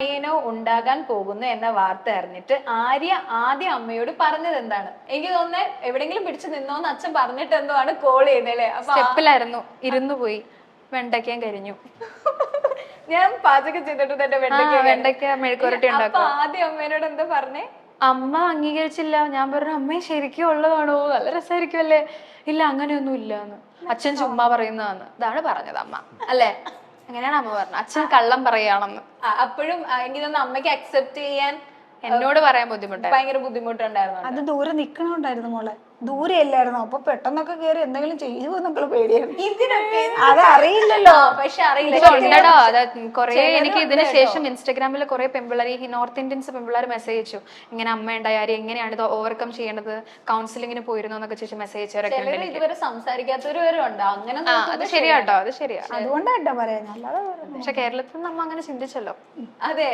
അനിയനോ ഉണ്ടാകാൻ പോകുന്നു എന്ന വാർത്ത അറിഞ്ഞിട്ട് ആര്യ ആദ്യം അമ്മയോട് പറഞ്ഞത് എന്താണ്? എനിക്ക് തോന്നുന്നത് എവിടെങ്കിലും പിടിച്ചു നിന്നോന്ന് അച്ഛൻ പറഞ്ഞിട്ട് എന്തോ ആണ് കോൾ ചെയ്തല്ലേ. സ്റ്റെപ്പിലായിരുന്നു, ഇരുന്നു പോയി, വെണ്ടയ്ക്കാൻ കരിഞ്ഞു. ഞാൻ പാചകം ചെയ്തിട്ട് എന്റെ വെണ്ടയ്ക്ക മെഴുക്കുരട്ടി ഉണ്ടാക്കുക. ആദ്യം അമ്മേനോട് എന്താ പറഞ്ഞേ? അമ്മ അംഗീകരിച്ചില്ല. ഞാൻ പറഞ്ഞു അമ്മ ശരിക്കും ഉള്ളതാണോ, നല്ല രസമായിരിക്കുമല്ലേ. ഇല്ല അങ്ങനെയൊന്നും ഇല്ലാന്ന്, അച്ഛൻ ചുമ്മാ പറയുന്നതാന്ന്. ഇതാണ് പറഞ്ഞത് അമ്മ, അല്ലേ? അങ്ങനെയാണ് അമ്മ പറഞ്ഞത്. അച്ഛൻ കള്ളം പറയാണെന്ന്. അപ്പോഴും എനിക്ക് തോന്നുന്നു അമ്മയ്ക്ക് അക്സെപ്റ്റ് ചെയ്യാൻ എന്നോട് പറയാൻ ബുദ്ധിമുട്ടായിരുന്നു, ഭയങ്കര ബുദ്ധിമുട്ടുണ്ടായിരുന്നു. അത് ദൂരെ നിക്കണോണ്ടായിരുന്നു മോളെ, ദൂരെ അല്ലായിരുന്നു. അപ്പൊ പെട്ടെന്നൊക്കെ കേറി എന്തെങ്കിലും ചെയ്യുമോ എന്നൊക്കെ പേടിയാണ്. ഇതിനൊക്കെ അത് അറിയില്ലല്ലോ. പക്ഷെ അറിയില്ല ഉണ്ടോ. അത് കൊറേ എനിക്ക് ഇതിന് ശേഷം ഇൻസ്റ്റാഗ്രാമിൽ കുറെ പെമ്പിള്ളേർ, ഈ നോർത്ത് ഇന്ത്യൻസ് പെമ്പിള്ളേർ മെസ്സേജ് അയച്ചു, ഇങ്ങനെ അമ്മ ഉണ്ടായാലും എങ്ങനെയാണ് ഇത് ഓവർകം ചെയ്യണത്, കൗൺസിലിങ്ങിന് പോയിരുന്നു എന്നൊക്കെ ചോദിച്ചു മെസ്സേജ് അയച്ചവരൊക്കെ ഉണ്ട്. ഇതുവരെ സംസാരിക്കാത്തവരും ഉണ്ട്. അങ്ങനെ അത് ശരിയാട്ടോ, അത് ശരിയാ. അതുകൊണ്ടാട്ടോ പറയാൻ. അല്ലാതെ പക്ഷെ കേരളത്തിൽ നമ്മ അങ്ങനെ ചിന്തിച്ചല്ലോ. അതെ,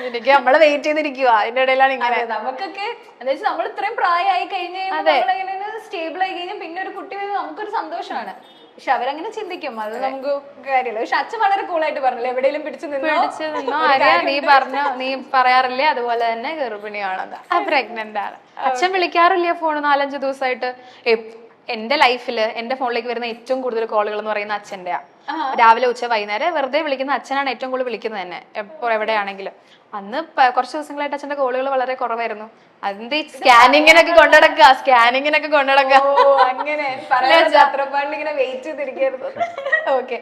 എനിക്ക് നമ്മള് വെയിറ്റ് ചെയ്തിരിക്കുക, അതിന്റെ ഇടയിലാണ് ഇങ്ങനെ. നമുക്കൊക്കെ എന്താ വെച്ചാൽ നമ്മൾ ഇത്രയും പ്രായമായി കഴിഞ്ഞ് സ്റ്റേബിൾ ആയി കഴിഞ്ഞാൽ പിന്നെ ഒരു കുട്ടി വരുന്നത് നമുക്കൊരു സന്തോഷമാണ്. പക്ഷെ അവരങ്ങനെ ചിന്തിക്കും, അത് നമുക്ക് കാര്യമില്ല. പക്ഷെ അച്ഛൻ വളരെ കൂളായിട്ട് പറഞ്ഞില്ലേ, എവിടെയെങ്കിലും പിടിച്ചു നിന്നോ ആര്യ, നീ പറഞ്ഞോ, നീ പറയാറില്ലേ അതുപോലെ തന്നെ ഗർഭിണിയാണത്, പ്രഗ്നന്റ് ആണ്. അച്ഛൻ വിളിക്കാറില്ല ഫോൺ 4-5 ദിവസമായിട്ട്. എന്റെ ലൈഫില് എന്റെ ഫോണിലേക്ക് വരുന്ന ഏറ്റവും കൂടുതൽ കോളുകൾ എന്ന് പറയുന്ന അച്ഛൻ്റെയാ. രാവിലെ ഉച്ച വൈകുന്നേരം വെറുതെ വിളിക്കുന്ന അച്ഛനാണ് ഏറ്റവും കൂടുതൽ വിളിക്കുന്നത് തന്നെ, എപ്പോൾ എവിടെയാണെങ്കിലും. അന്ന് കുറച്ച് ദിവസങ്ങളായിട്ട് അച്ഛന്റെ കോളുകൾ വളരെ കുറവായിരുന്നു. അതിന്റെ സ്കാനിങ്ങിനൊക്കെ കൊണ്ടുനടക്കുക, അങ്ങനെ ഇങ്ങനെ വെയിറ്റ് ചെയ്തിരിക്കുന്നു. ഓക്കെ,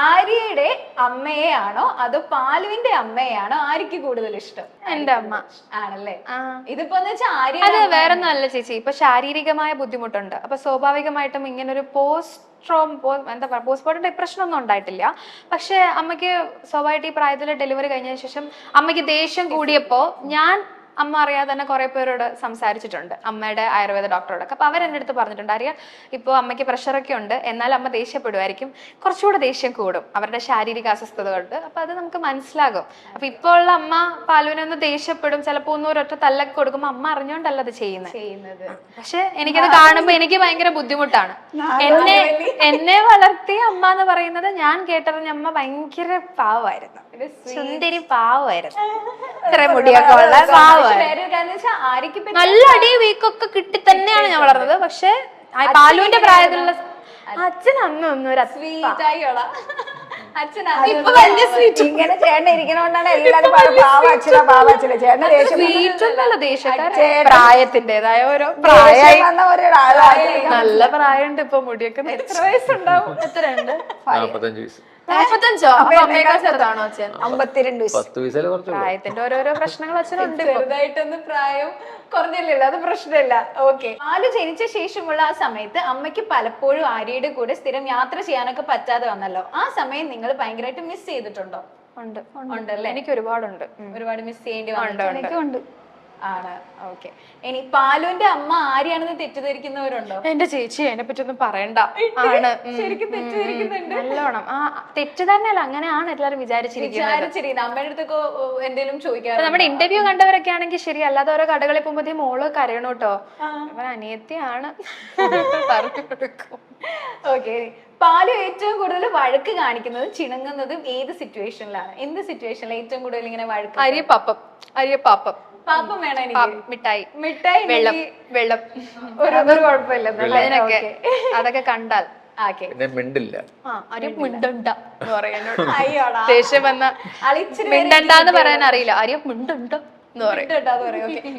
ആര്യയുടെ അമ്മയെയാണോ അതോ പാലുവിന്റെ അമ്മയെയാണോ ആര്യക്ക് കൂടുതൽ ഇഷ്ടം? എന്റെ അമ്മ ആണല്ലേ. ഇതിപ്പോ ആര്യ അത് വേറെ ഒന്നും അല്ല ചേച്ചി, ഇപ്പൊ ശാരീരികമായ ബുദ്ധിമുട്ടുണ്ട്. അപ്പൊ സ്വാഭാവികമായിട്ടും ഇങ്ങനൊരു പോസ്റ്റ്മോർട്ടം ഡിപ്രഷൻ ഒന്നും ഉണ്ടായിട്ടില്ല. പക്ഷെ അമ്മയ്ക്ക് സ്വാഭാവികമായിട്ട് ഈ പ്രായത്തിൽ ഡെലിവറി കഴിഞ്ഞതിന് ശേഷം അമ്മയ്ക്ക് ദേഷ്യം കൂടിയപ്പോ അമ്മ അറിയാതെ തന്നെ കുറെ പേരോട് സംസാരിച്ചിട്ടുണ്ട്, അമ്മയുടെ ആയുർവേദ ഡോക്ടറോടൊക്കെ. അപ്പൊ അവരെന്റെ അടുത്ത് പറഞ്ഞിട്ടുണ്ട്, അറിയാം ഇപ്പോൾ അമ്മയ്ക്ക് പ്രഷറൊക്കെ ഉണ്ട്, എന്നാൽ അമ്മ ദേഷ്യപ്പെടുമായിരിക്കും, കുറച്ചുകൂടെ ദേഷ്യം കൂടും അവരുടെ ശാരീരിക അസ്വസ്ഥത കൊണ്ട്. അപ്പൊ അത് നമുക്ക് മനസ്സിലാകും. അപ്പൊ ഇപ്പോൾ ഉള്ള അമ്മ പാലുവിനൊന്ന് ദേഷ്യപ്പെടും, ചിലപ്പോ ഒന്നും ഒരൊറ്റ തല്ലൊക്കെ കൊടുക്കുമ്പോ അമ്മ അറിഞ്ഞോണ്ടല്ല അത് ചെയ്യുന്നത്. പക്ഷെ എനിക്കത് കാണുമ്പോ എനിക്ക് ഭയങ്കര ബുദ്ധിമുട്ടാണ്. എന്നെ വളർത്തിയ അമ്മ എന്ന് പറയുന്നത് ഞാൻ കേട്ടറിഞ്ഞ അമ്മ ഭയങ്കര പാവമായിരുന്നു, സുന്ദരി പാവമായിരുന്നു, ഇത്ര മുടിയൊക്കെ ഉള്ള പാവമായിരുന്നു. നല്ല അടി വീക്കൊക്കെ കിട്ടി തന്നെയാണ് ഞാൻ വളർന്നത്. പക്ഷെ പാലുവിന്റെ പ്രായത്തിലുള്ള അച്ഛൻ അന്നൊന്നും ഒരു ഇങ്ങനെ ചേട്ടൻ ഇരിക്കണോണ്ടാണ് എല്ലാരും പാവച്ചില്ല ചേട്ടൻ പ്രായത്തിന്റേതായ ഓരോ പ്രായം. നല്ല പ്രായമുണ്ട് ഇപ്പൊ, മുടിയൊക്കെ. എത്ര വയസ്സുണ്ടാവും? എത്രയുണ്ട്? 45 വയസ്സ്. 45ഓ? അപ്പൊ അമ്മയേക്കാൾ ചെറുതാണോ അച്ഛൻ? 52 പ്രായത്തിന്റെ ഓരോരോ പ്രശ്നങ്ങൾ അച്ഛനുണ്ട്. ചെറുതായിട്ടൊന്ന് പ്രായം കുറഞ്ഞില്ലല്ലോ, അത് പ്രശ്നമില്ല. ഓക്കെ, പാലു ജനിച്ച ശേഷമുള്ള ആ സമയത്ത് അമ്മയ്ക്ക് പലപ്പോഴും ആര്യയുടെ കൂടെ സ്ഥിരം യാത്ര ചെയ്യാനൊക്കെ പറ്റാതെ വന്നല്ലോ. ആ സമയം നിങ്ങൾ ഭയങ്കരമായിട്ട് മിസ് ചെയ്തിട്ടുണ്ടോ? ഉണ്ടല്ലേ? എനിക്ക് ഒരുപാടുണ്ട്, ഒരുപാട് മിസ് ചെയ്യേണ്ടി ഉണ്ട് ആണ്. ഓക്കെ, ഇനി പാലുവിന്റെ അമ്മ ആര്യാണെന്ന് തെറ്റിദ്ധരിക്കുന്നവരുണ്ടോ? എന്റെ ചേച്ചി അതിനെ പറ്റി ഒന്നും പറയണ്ട. ആണ്, ശരിക്കും തെറ്റിദ്ധരിക്കുന്നുണ്ട് നല്ലോണം. തെറ്റ് തന്നെയല്ല, അങ്ങനെയാണ് എല്ലാരും വിചാരിച്ചിരിക്കുന്നത്. അമ്മയുടെ അടുത്തൊക്കെ എന്തെങ്കിലും ചോദിക്കാറ്? നമ്മുടെ ഇന്റർവ്യൂ കണ്ടവരൊക്കെ ആണെങ്കിൽ ശരി, അല്ലാതെ ഓരോ കടകളിൽ പോകുമ്പോഴത്തേ മോള് കരയണം കേട്ടോ, അവൻ അനിയത്തിയാണ് പറഞ്ഞു കൊടുക്കും. ഓക്കെ, പാലു ഏറ്റവും കൂടുതൽ വഴക്ക് കാണിക്കുന്നതും ചിണുങ്ങുന്നതും ഏത് സിറ്റുവേഷനിലാണ്? എന്ത് സിറ്റുവേഷനിലാണ് ഏറ്റവും കൂടുതൽ ഇങ്ങനെ വഴക്ക്? അരിയപ്പാപ്പം പാപ്പം വേണം എനിക്ക്, മിഠായി, വെള്ളം ഒരു കുഴപ്പമില്ല അതിനൊക്കെ. അതൊക്കെ കണ്ടാൽ മിണ്ടില്ല. ദേഷ്യം വന്ന മിണ്ടണ്ടെന്ന് പറയാൻ അറിയില്ല, ആര്യം മിണ്ടുണ്ടോ എന്ന് പറയും.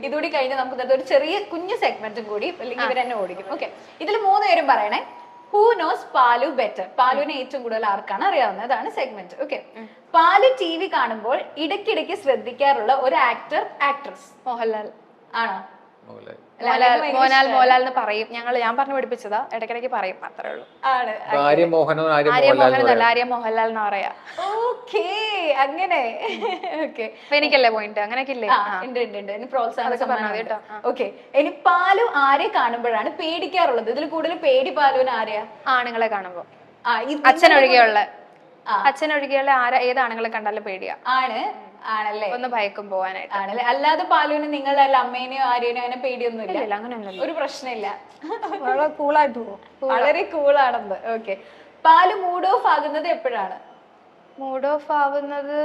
ഇതുകൂടി കഴിഞ്ഞ് നമുക്ക് ഒരു ചെറിയ കുഞ്ഞു സെഗ്മെന്റും കൂടി, അല്ലെങ്കിൽ ഇവരെന്നെ ഓടിക്കും. ഓക്കെ, ഇതിൽ 3 പേരും പറയണേ. ഹൂ നോസ് പാലു ബെറ്റർ? പാലുവിനെ ഏറ്റവും കൂടുതൽ ആർക്കാണ് അറിയാവുന്നത്? അതാണ് സെഗ്മെന്റ്. ഓക്കെ, പാലു TV കാണുമ്പോൾ ഇടയ്ക്കിടയ്ക്ക് ശ്രദ്ധിക്കാറുള്ള ഒരു ആക്ട്രസ്? മോഹൻലാൽ ആണോ? മോഹൻലാൽ എന്ന് പറയും ഞാൻ പറഞ്ഞു പഠിപ്പിച്ചതാ, ഇടയ്ക്കിടയ്ക്ക് പറയും, അത്രേ ഉള്ളൂ. ആര്യ മോഹനല്ല, ആര്യ മോഹൻലാൽ എന്നാ പറയാ. ഓക്കേ, അങ്ങനെ. ഓക്കെ, എനിക്കല്ലേ പോയിന്റ്? അങ്ങനെയൊക്കെ ഇല്ലേ? പ്രോത്സാഹനം. ഓക്കെ, ഇനി പാലു ആരെ കാണുമ്പോഴാണ് പേടിക്കാറുള്ളത്? ഇതിൽ കൂടുതൽ പേടി പാലുവിന് ആരെയാ? ആണുങ്ങളെ കാണുമ്പോ. അച്ഛനൊഴികെയുള്ള ഏത് ആണുങ്ങളെ കണ്ടാലും പേടിയാ. ആണല്ലേ? ഒന്ന് ഭയക്കും പോവാനായിട്ട്. ആണല്ലേ? അല്ലാതെ പാലുവിന് നിങ്ങളുടെ അമ്മേനെയോ ആരെയോ അങ്ങനെ പേടിയൊന്നും ഇല്ല? അങ്ങനെയൊന്നും ഒരു പ്രശ്നമില്ല, വളരെ കൂളായിട്ട് പോകും, വളരെ കൂളാണെന്ന്. ഓക്കെ, പാല് മൂഡ് ഓഫ് ആകുന്നത് എപ്പോഴാണ്? മൂഡ് ഓഫ് ആവുന്നത്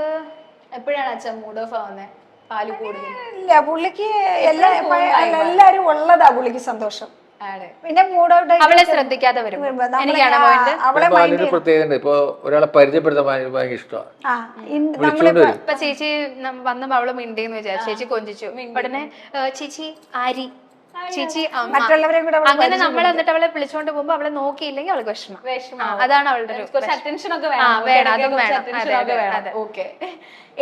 എപ്പോഴാണ് അച്ഛൻ മൂഡ് ഓഫ് ആവുന്നത് പാല് കൂടുതൽ? ഇല്ല, പുള്ളിക്ക് എല്ലാരും ഉള്ളതാ പുള്ളിക്ക് സന്തോഷം. ആണ്. പിന്നെ മൂഡ് ഔട്ട് അവളെ ശ്രദ്ധിക്കാതെ വരും. എനിക്കാണ് പോയിന്റ്. അവളെ പാലിന് പ്രത്യേകത ഇപ്പൊ ഒരാളെ പരിചയപ്പെടുത്താൻ ഭയങ്കര ഇഷ്ടമാണ്. വിളിച്ചോണ്ട് വരും. ഇപ്പൊ ചേച്ചി വന്നപ്പോ അവള് മിണ്ടിന്ന് വിചാരിച്ചു, ചേച്ചി കൊഞ്ചിച്ചു ഉടനെ ചേച്ചി ആരി, ചേച്ചി അമ്മ, മറ്റുള്ളവരെയും കൂടെ അങ്ങനെ നമ്മൾ എന്നിട്ട് അവളെ വിളിച്ചോണ്ട് പോകുമ്പോ അവളെ നോക്കിയില്ലെങ്കിൽ അവൾക്ക് വിഷമം. അതാണ് അവളുടെ ഒരു കുറച്ച് അറ്റൻഷൻ ഒക്കെ വേണം, അതും വേണം. വേണം. ഓക്കെ.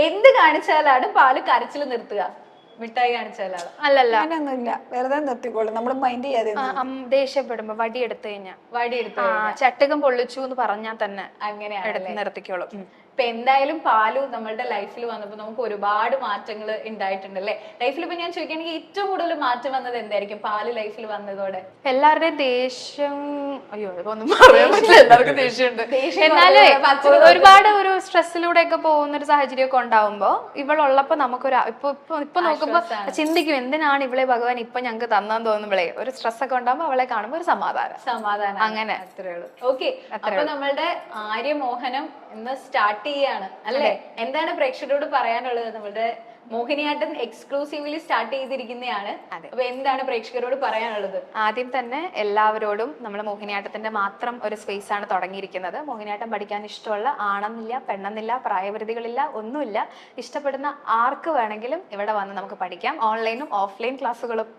എന്ത് കാണിച്ചാലാണ് പാല് കരച്ചിൽ നിർത്തുക? മിഠായി കാണിച്ചാലാണ്? അല്ലല്ല, അങ്ങനെയൊന്നുമില്ല, വെറുതെ നിർത്തിക്കോളും, നമ്മൾ മൈൻഡ് ചെയ്യാതെ. ദേഷ്യപ്പെടുമ്പോ വടി എടുത്തു കഴിഞ്ഞാ, വടി എടുത്ത് ചട്ടകം പൊള്ളിച്ചു എന്ന് പറഞ്ഞാൽ തന്നെ അങ്ങനെയാണ് എടുത്ത് നിർത്തിക്കോളും. ഇപ്പൊ എന്തായാലും പാലു നമ്മളുടെ ലൈഫിൽ വന്നപ്പോ നമുക്ക് ഒരുപാട് മാറ്റങ്ങൾ ഉണ്ടായിട്ടുണ്ട് അല്ലെ? ലൈഫിൽ ഇപ്പൊ ഞാൻ ചോദിക്കുകയാണെങ്കിൽ ഏറ്റവും കൂടുതൽ മാറ്റം വന്നത് എന്തായിരിക്കും പാല് ലൈഫിൽ വന്നതോടെ? എല്ലാവരുടെയും ദേഷ്യം, അയ്യോ ഇതൊന്നും പറയാൻ പറ്റില്ല, എല്ലാവർക്കും ദേഷ്യമുണ്ട്. എന്നാലേ ഒരുപാട് ഒരു സ്ട്രെസ്സിലൂടെ ഒക്കെ പോകുന്ന ഒരു സാഹചര്യം ഒക്കെ ഉണ്ടാവുമ്പോ ഇവളുള്ളപ്പോ നമുക്കൊരു ഇപ്പൊ നോക്കുമ്പോ ചിന്തിക്കും എന്തിനാണ് ഇവളെ ഭഗവാൻ ഇപ്പൊ ഞങ്ങൾക്ക് തന്നാന്ന് തോന്നുമ്പോഴേ ഒരു സ്ട്രെസ് ഒക്കെ ഉണ്ടാവുമ്പോ അവളെ കാണുമ്പോ ഒരു സമാധാനം അങ്ങനെ അത്രേ ഉള്ളൂ. ഓക്കെ, അപ്പൊ നമ്മളുടെ ആര്യമോഹനം ഇന്ന് സ്റ്റാർട്ട് ചെയ്യാണ് അല്ലേ? എന്താണ് പ്രേക്ഷകരോട് പറയാനുള്ളത്? നമ്മളുടെ മോഹിനിയാട്ടം എക്സ്ക്ലൂസീവ്ലി സ്റ്റാർട്ട് ചെയ്തിരിക്കുന്നതാണ്. അപ്പൊ എന്താണ് പ്രേക്ഷകരോട് പറയാനുള്ളത്? ആദ്യം തന്നെ എല്ലാവരോടും നമ്മൾ മോഹിനിയാട്ടത്തിന്റെ മാത്രം ഒരു സ്പേസ് ആണ് തുടങ്ങിയിരിക്കുന്നത്. മോഹിനിയാട്ടം പഠിക്കാൻ ഇഷ്ടമുള്ള ആണെന്നില്ല, പെണ്ണെന്നില്ല, പ്രായപരിധികളില്ല, ഒന്നുമില്ല. ഇഷ്ടപ്പെടുന്ന ആർക്ക് വേണമെങ്കിലും ഇവിടെ വന്ന് നമുക്ക് പഠിക്കാം. ഓൺലൈനും ഓഫ്ലൈൻ ക്ലാസ്സുകളും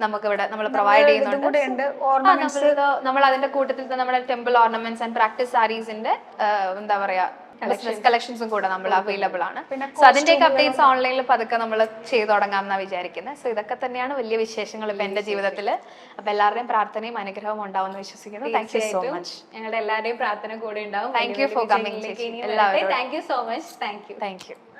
നമുക്ക് ഇവിടെ നമ്മൾ പ്രൊവൈഡ് ചെയ്യുന്നുണ്ട്. നമ്മൾ അതിന്റെ കൂട്ടത്തിൽ നമ്മുടെ ടെമ്പിൾ ഓർണമെന്റ്സ് ആൻഡ് പ്രാക്ടീസ് സാരീസിന്റെ എന്താ പറയാ കളക്ഷൻസും കൂടെ നമ്മൾ അവൈലബിൾ ആണ്. സോ അതിന്റെയൊക്കെ അപ്ഡേറ്റ്സ് ഓൺലൈനിൽ പതുക്കെ നമ്മൾ ചെയ്തു തുടങ്ങാമെന്നാണ് വിചാരിക്കുന്നത്. സോ ഇതൊക്കെ തന്നെയാണ് വലിയ വിശേഷങ്ങൾ ഇപ്പൊ എന്റെ ജീവിതത്തിൽ. അപ്പൊ എല്ലാവരുടെയും പ്രാർത്ഥനയും അനുഗ്രഹവും ഉണ്ടാവുമെന്ന് വിശ്വസിക്കുന്നു. Thank you so much. ഞങ്ങളുടെ എല്ലാവരുടെയും പ്രാർത്ഥന കൂടെ ഉണ്ടാവും. Thank you for coming. Thank you so much. Thank you.